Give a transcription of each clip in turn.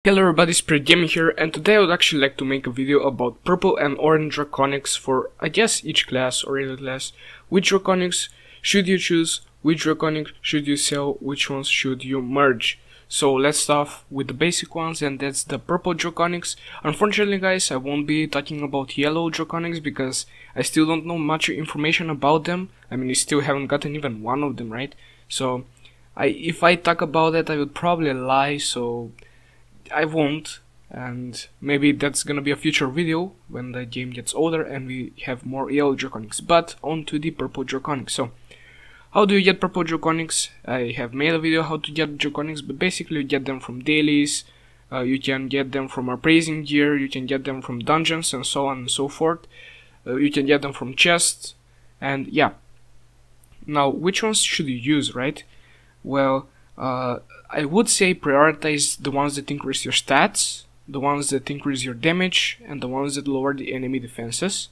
Hello everybody, SpiritGaming here, and today I would actually like to make a video about purple and orange Draconics for, I guess, each class or any class. Which Draconics should you choose, which Draconic should you sell, which ones should you merge. So let's start off with the basic ones, and that's the purple Draconics. Unfortunately guys, I won't be talking about yellow Draconics because I still don't know much information about them. I mean, I still haven't gotten even one of them, right? So if I talk about it, I would probably lie, so I won't, and maybe that's gonna be a future video when the game gets older and we have more yellow Draconics. But on to the purple Draconics. So how do you get purple Draconics? I have made a video how to get Draconics, but basically you get them from dailies, you can get them from appraising gear, you can get them from dungeons and so on and so forth, you can get them from chests, and yeah. Now which ones should you use, right? Well, I would say prioritize the ones that increase your stats, the ones that increase your damage, and the ones that lower the enemy defenses.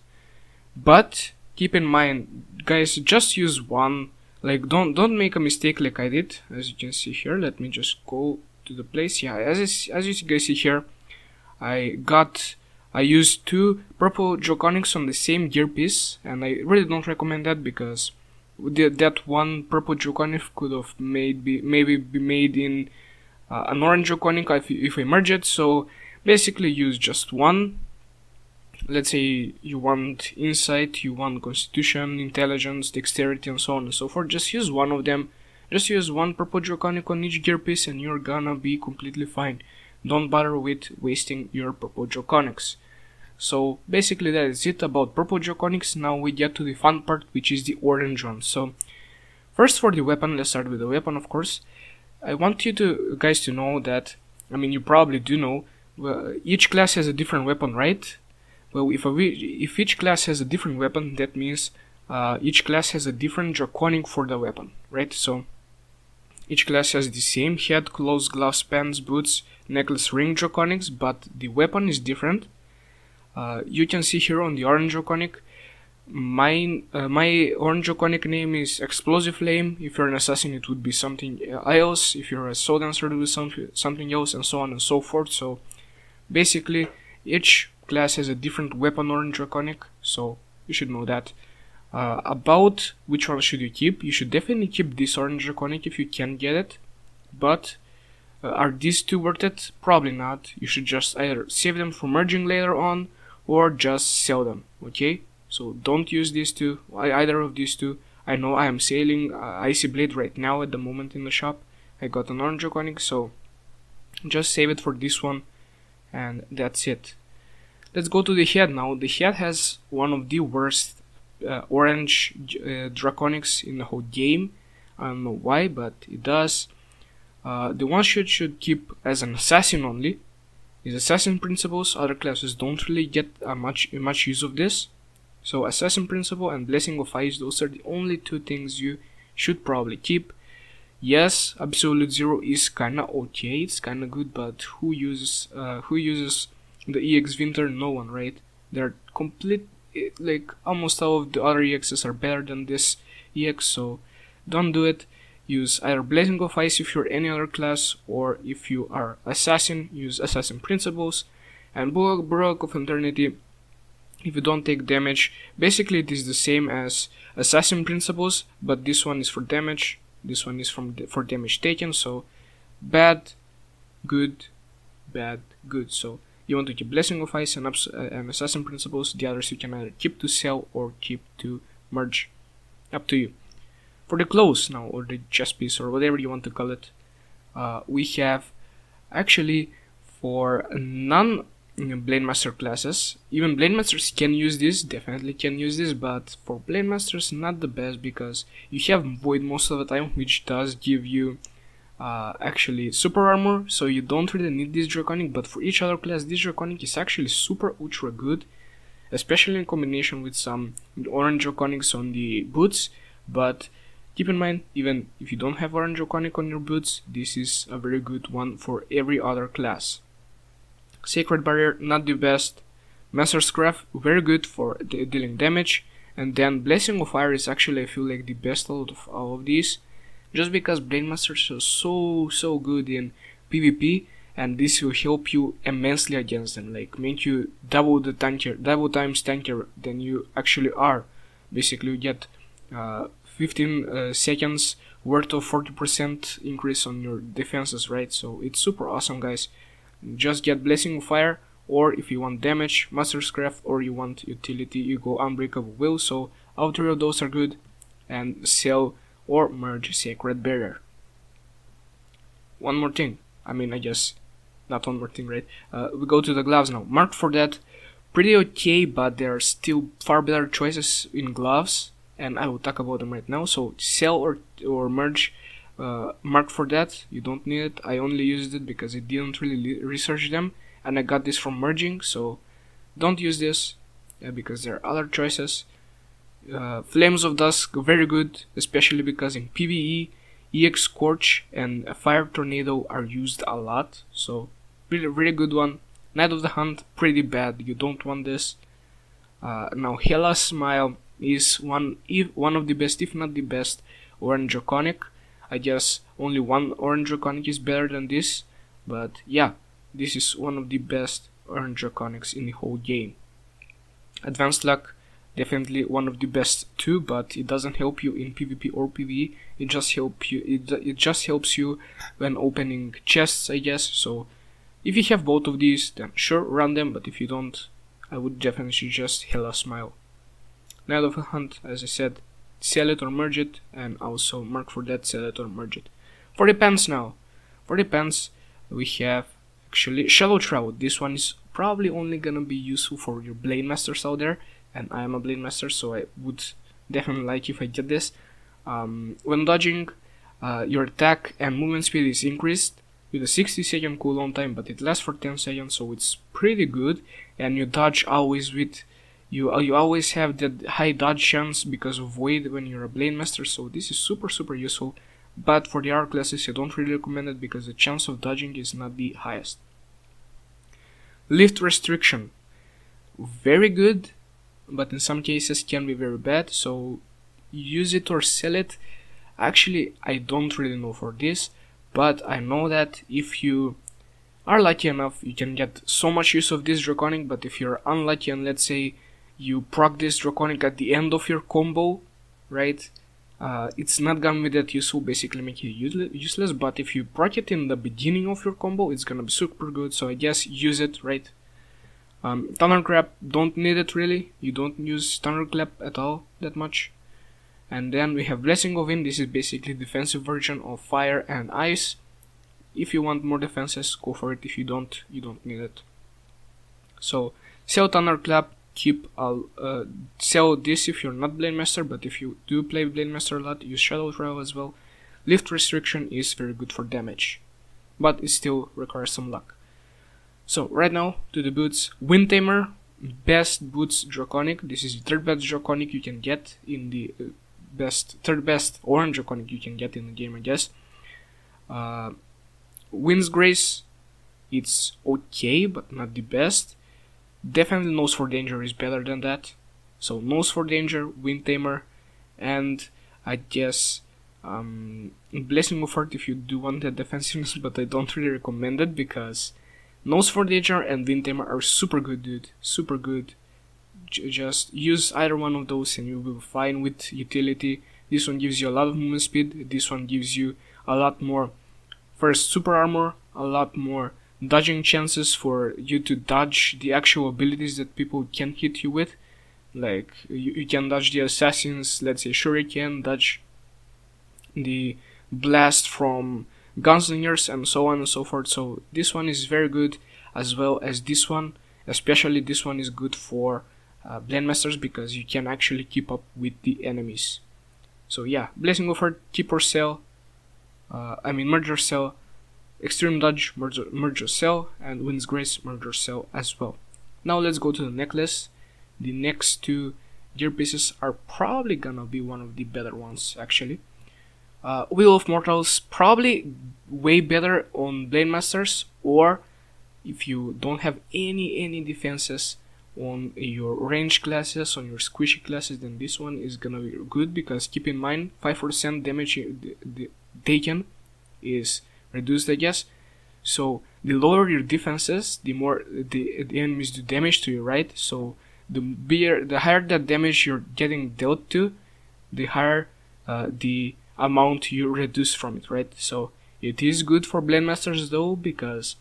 But keep in mind, guys, just use one. Like, don't make a mistake like I did. As you can see here, let me just go to the place. Yeah, as you guys see here, I used two purple Draconics on the same gear piece, and I really don't recommend that because that one purple Draconic could have maybe be made in an orange Draconic if we merge it. So basically use just one. Let's say you want insight, you want constitution, intelligence, dexterity, and so on and so forth. Just use one of them. Just use one purple Draconic on each gear piece and you're gonna be completely fine. Don't bother with wasting your purple Draconics. So basically that is it about purple Draconics. Now we get to the fun part, which is the orange one. So first for the weapon, let's start with the weapon, of course. I want you guys to know that, I mean, you probably do know, each class has a different weapon, right? Well, if each class has a different weapon, that means each class has a different Draconic for the weapon, right? So each class has the same head, clothes, gloves, pants, boots, necklace, ring Draconics, but the weapon is different. You can see here on the orange Draconic, my orange Draconic name is Explosive Flame. If you're an assassin, it would be something else. If you're a soul dancer, it would be something else, and so on and so forth. So basically, each class has a different weapon orange Draconic, so you should know that. About which one should you keep? You should definitely keep this orange Draconic if you can get it, but are these two worth it? Probably not. You should just either save them for merging later on, or just sell them, okay? So don't use these two, either of these two. I know I am selling Icy Blade right now at the moment in the shop. I got an orange Draconic, so just save it for this one, and that's it. Let's go to the head now. The head has one of the worst orange Draconics in the whole game. I don't know why, but it does. The one should keep as an assassin only is Assassin Principles. Other classes don't really get much use of this. So Assassin Principle and Blessing of Ice, those are the only two things you should probably keep. Yes, Absolute Zero is kinda okay, it's kinda good, but who uses the EX Winter? No one, right? They're like almost all of the other EXs are better than this EX, so don't do it. Use either Blazing of Ice if you're any other class, or if you are Assassin, use Assassin Principles. And Bulwark of Eternity, if you don't take damage. Basically it is the same as Assassin Principles, but this one is for damage, this one is for damage taken. So bad, good, bad, good. So you want to keep Blessing of Ice and Assassin Principles. The others you can either keep to sell or keep to merge, up to you. For the clothes now, or the chest piece, or whatever you want to call it, we have actually for non-Blade Master classes. Even Blade Masters can use this, definitely can use this, but for Blade Masters not the best because you have Void most of the time, which does give you actually super armor, so you don't really need this Draconic. But for each other class, this Draconic is actually super ultra good, especially in combination with some orange Draconics on the boots. But keep in mind, even if you don't have orange Draconic on your boots, this is a very good one for every other class. Sacred Barrier, not the best. Master's Craft, very good for dealing damage. And then Blessing of Fire is actually, I feel like, the best out of all of these, just because Blade Masters are so good in PvP, and this will help you immensely against them, like make you double times tankier than you actually are. Basically you get 15 seconds worth of 40% increase on your defenses, right? So it's super awesome, guys. Just get Blessing of Fire, or if you want damage, Master's Craft, or you want utility, you go Unbreakable Will. So all three of those are good. And sell or merge Sacred Barrier. One more thing, I guess not one more thing, right? We go to the gloves now. Marked for that, pretty okay, but there are still far better choices in gloves, and I will talk about them right now. So sell or merge, marked for that, you don't need it. I only used it because I didn't really research them, and I got this from merging, so don't use this because there are other choices. Flames of Dusk, very good, especially because in PvE, EX Scorch and Fire Tornado are used a lot, so really good one. Night of the Hunt, pretty bad, you don't want this. Now Hela's Smile is one of the best, if not the best, Orange Draconic. I guess only one Orange Draconic is better than this, but yeah, this is one of the best Orange Draconics in the whole game. Advanced Luck, definitely one of the best too, but it doesn't help you in PvP or PvE. It just helps you when opening chests, I guess. So if you have both of these, then sure, run them, but if you don't, I would definitely just Hela Smile. Night of the Hunt, as I said, sell it or merge it, and also mark for that, sell it or merge it. For the pants now, for the pants we have actually Shallow Travel. This one is probably only gonna be useful for your Blade Masters out there, and I am a Blade Master, so I would definitely like if I get this. When dodging, your attack and movement speed is increased with a 60-second cooldown time, but it lasts for 10 seconds, so it's pretty good. And you dodge always with you always have that high dodge chance because of weight when you're a Blade Master, so this is super useful. But for the R classes, I don't really recommend it because the chance of dodging is not the highest. Lift Restriction, very good, but in some cases can be very bad, so use it or sell it. Actually, I don't really know for this, but I know that if you are lucky enough, you can get so much use of this Draconic, but if you're unlucky and let's say you proc this Draconic at the end of your combo, right, it's not gonna be that useful, basically make it useless, but if you proc it in the beginning of your combo, it's gonna be super good, so I guess use it, right? Thunderclap, don't need it really, you don't use Thunderclap at all that much. And then we have Blessing of Wind. This is basically defensive version of Fire and Ice. If you want more defenses, go for it. If you don't, you don't need it. So sell Thunderclap, sell this if you're not Blade Master, but if you do play Blade Master a lot, use Shadow Travel as well. Lift Restriction is very good for damage, but it still requires some luck. So right now to the boots. Wind Tamer, best boots Draconic. This is the third best Draconic you can get in the third best Orange Draconic you can get in the game, I guess. Wind's Grace, it's okay but not the best. Definitely Nose for Danger is better than that. So Nose for Danger, Wind Tamer, and I guess Blessing of Earth if you do want that defensiveness, but I don't really recommend it because Nose for Danger and Wind Tamer are super good, dude. Super good. Just use either one of those and you will be fine with utility. This one gives you a lot of movement speed. This one gives you a lot more, first, super armor, a lot more dodging chances for you to dodge the actual abilities that people can hit you with. Like, you can dodge the assassins, let's say Shuriken, dodge the blast from gunslingers, and so on and so forth. So this one is very good, as well as this one. Especially this one is good for Blade Masters because you can actually keep up with the enemies. So yeah, Blessing of Earth, keep or sell. Merge or sell. Extreme Dodge, merge or sell, and Wind's Grace, merge or sell as well. Now let's go to the necklace. The next two gear pieces are probably gonna be one of the better ones actually. Wheel of Mortals, probably way better on Blade Masters, or if you don't have any defenses on your range classes, on your squishy classes, then this one is gonna be good because keep in mind 5% damage taken is reduced, I guess. So the lower your defenses, the more the enemies do damage to you, right? So the higher that damage you're getting dealt to, the higher the amount you reduce from it, right? So it is good for Blade Masters though, because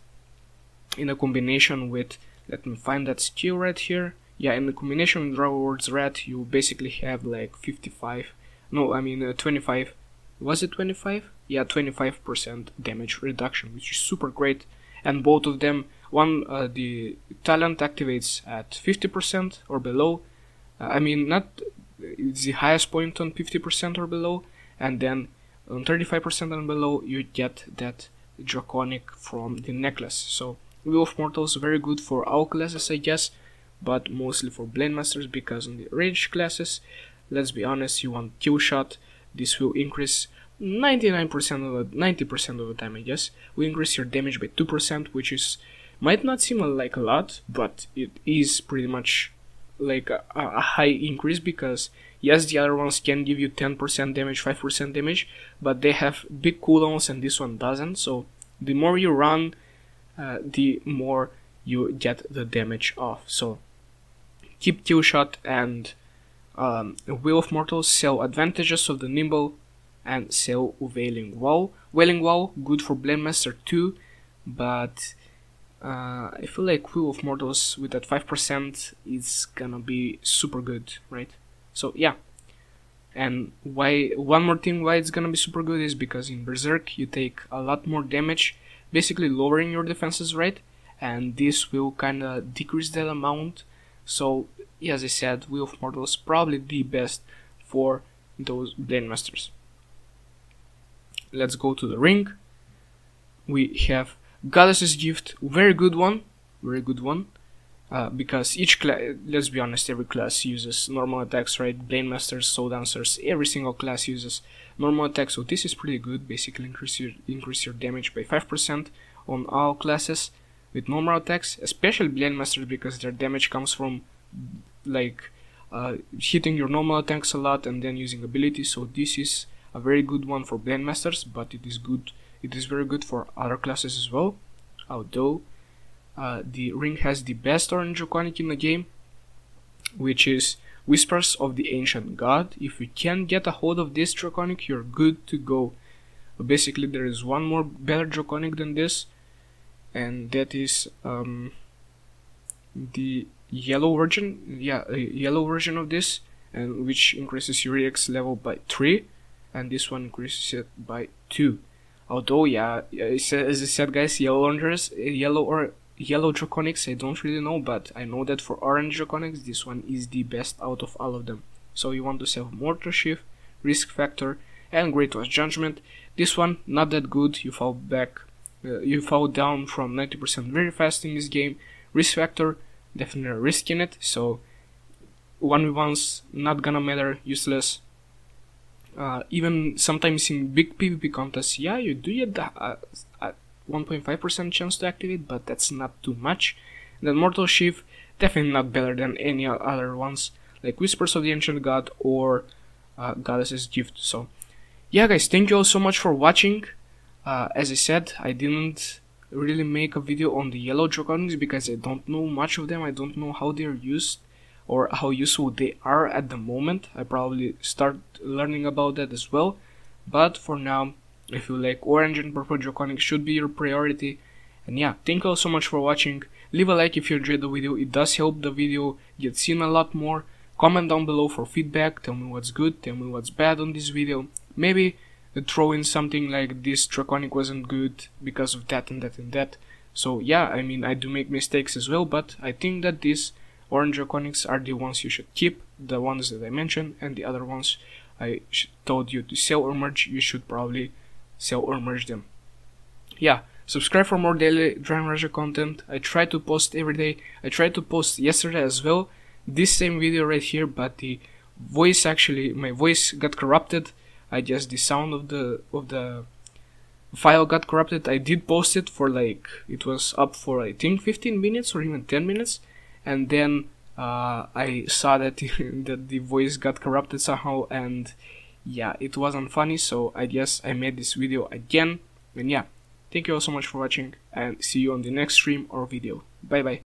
in a combination with, let me find that skill right here. Yeah, in the combination with Dragon's Rat, you basically have like 25, no, I mean 25, was it 25? Yeah, 25% damage reduction, which is super great. And both of them, the talent activates at 50% or below. I mean, not, it's the highest point on 50% or below, and then on 35% and below, you get that Draconic from the necklace. So Wheel of Mortals very good for all classes, I guess, but mostly for Blade Masters, because on the ranged classes, let's be honest, you want kill shot. This will increase 99% of the 90% of the time, I guess. Will increase your damage by 2%, which is might not seem like a lot, but it is pretty much like a high increase, because yes, the other ones can give you 10% damage, 5% damage, but they have big cooldowns and this one doesn't. So the more you run, the more you get the damage off. So keep kill shot and Wheel of Mortals, sell advantages of the nimble, and sell Wailing Wall. Wailing Wall good for Blade Master too, but I feel like Wheel of Mortals with that 5% is gonna be super good, right? So yeah. And why, one more thing why it's gonna be super good is because in Berserk you take a lot more damage, basically lowering your defenses, right? And this will kinda decrease that amount. So yeah, as I said, Wheel of Mortals probably the best for those Blade Masters. Let's go to the ring. We have Goddess's Gift, very good one, because each class, let's be honest, every class uses normal attacks, right? Blade Masters, Soul Dancers, every single class uses normal attacks, so this is pretty good. Basically increase your damage by 5% on all classes with normal attacks, especially Blade Masters, because their damage comes from like hitting your normal attacks a lot and then using abilities. So this is a very good one for Blade Masters, but it is very good for other classes as well. Although the ring has the best orange Draconic in the game, which is Whispers of the Ancient God. If you can get a hold of this Draconic, you're good to go. Basically, there is one more better Draconic than this, and that is the yellow version. Yeah, a yellow version of this, and which increases your EX level by 3, and this one increases it by 2. Although, yeah, as I said, guys, yellow Draconics, I don't really know, but I know that for orange Draconics, this one is the best out of all of them. So you want to save Mortar Shift, Risk Factor, and Great One's Judgment. This one, not that good. You fall back, you fall down from 90% very fast in this game. Risk Factor, definitely a risk in it, so 1v1s not gonna matter, useless. Even sometimes in big PvP contests, yeah, you do get a 1.5% chance to activate, but that's not too much. And then Mortal Shift, definitely not better than any other ones, like Whispers of the Ancient God or Goddess's Gift. So yeah, guys, thank you all so much for watching. As I said, I didn't really make a video on the yellow Draconics because I don't know much of them. I don't know how they're used or how useful they are at the moment. I probably start learning about that as well, but for now I feel like orange and purple Draconics should be your priority. And yeah, thank you all so much for watching. Leave a like if you enjoyed the video, it does help the video get seen a lot more. Comment down below for feedback, tell me what's good, tell me what's bad on this video. Maybe throw in something like this Draconic wasn't good because of that and that and that. So yeah, I mean, I do make mistakes as well, but I think that these orange Draconics are the ones you should keep, the ones that I mentioned, and the other ones I told you to sell or merge, you should probably sell or merge them. Yeah, subscribe for more daily Dragon Raja content. I try to post every day. I tried to post yesterday as well, this same video right here, but the voice, actually my voice got corrupted. I guess the sound of the file got corrupted. I did post it for like, it was up for I think 15 minutes or even 10 minutes, and then I saw that that the voice got corrupted somehow, and yeah, it wasn't funny, so I guess I made this video again. And yeah, Thank you all so much for watching, and see you on the next stream or video. Bye bye.